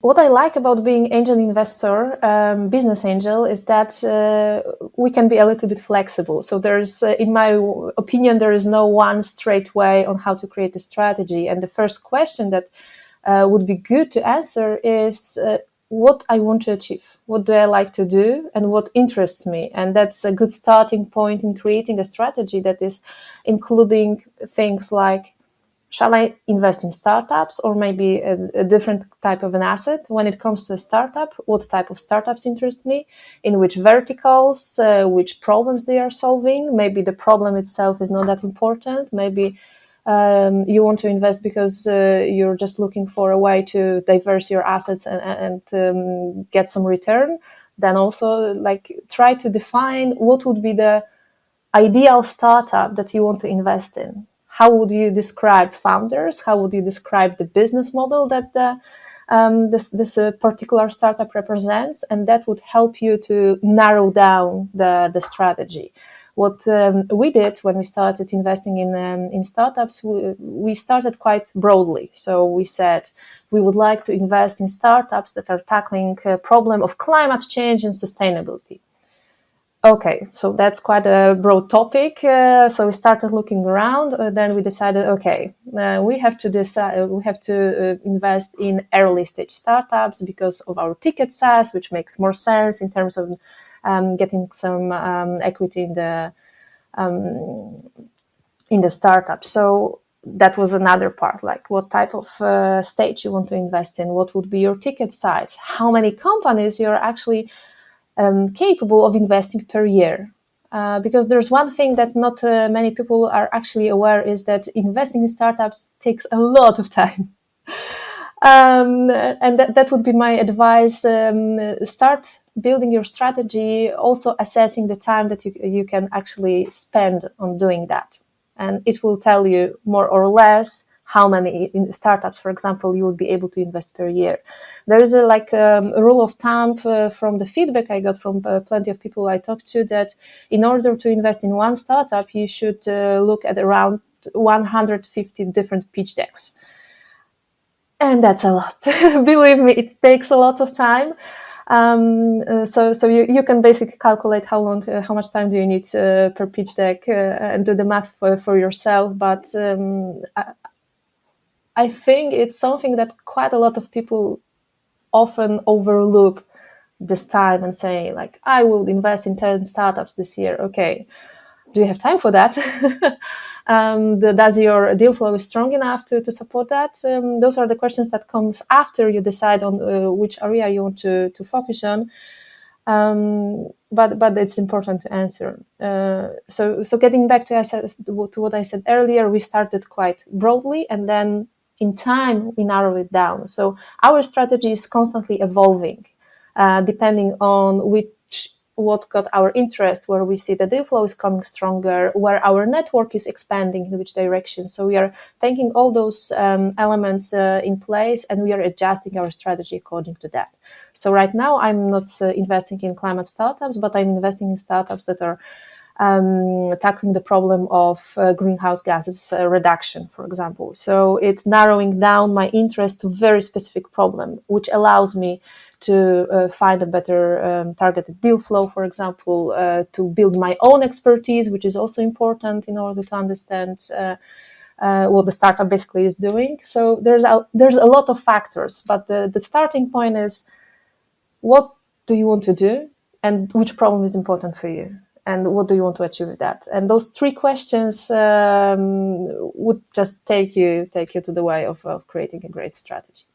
What I like about being angel investor, business angel, is that we can be a little bit flexible. So there's, in my opinion, there is no one straight way on how to create a strategy. And the first question that would be good to answer is what I want to achieve. What do I like to do and what interests me? And that's a good starting point in creating a strategy that is including things like, shall I invest in startups or maybe a different type of an asset? When it comes to a startup, what type of startups interest me? In which verticals, which problems they are solving? Maybe the problem itself is not that important. Maybe you want to invest because you're just looking for a way to diverse your assets and get some return. Then also like try to define what would be the ideal startup that you want to invest in. How would you describe founders? How would you describe the business model that this particular startup represents? And that would help you to narrow down the strategy. What we did when we started investing in startups, we started quite broadly. So we said we would like to invest in startups that are tackling a problem of climate change and sustainability. Okay, so that's quite a broad topic. So we started looking around. Then we decided, okay, we have to decide. We have to invest in early stage startups because of our ticket size, which makes more sense in terms of getting some equity in the startup. So that was another part, like what type of stage you want to invest in, what would be your ticket size, how many companies you're actually capable of investing per year. Because there's one thing that not many people are actually aware is that investing in startups takes a lot of time. And that would be my advice. Start building your strategy, also assessing the time that you can actually spend on doing that. And it will tell you more or less how many in startups, for example, you would be able to invest per year. There is a rule of thumb from the feedback I got from plenty of people I talked to, that in order to invest in one startup, you should look at around 150 different pitch decks. And that's a lot. Believe me, it takes a lot of time. So you can basically calculate how much time do you need per pitch deck and do the math for yourself. But I think it's something that quite a lot of people often overlook this time and say, like, I will invest in 10 startups this year. Okay, do you have time for that? Does your deal flow is strong enough to support that? Those are the questions that comes after you decide on which area you want to focus on. But it's important to answer. So getting back to what I said earlier, we started quite broadly, and then in time we narrow it down. So our strategy is constantly evolving, depending on what got our interest, where we see the deal flow is coming stronger, where our network is expanding, in which direction. So we are taking all those elements in place, and we are adjusting our strategy according to that. So right now, I'm not investing in climate startups, but I'm investing in startups that are tackling the problem of greenhouse gases reduction, for example. So it's narrowing down my interest to very specific problem, which allows me to find a better targeted deal flow, for example, to build my own expertise, which is also important in order to understand what the startup basically is doing. So there's a lot of factors, but the starting point is, what do you want to do and which problem is important for you? And what do you want to achieve with that? And those three questions would just take you to the way of creating a great strategy.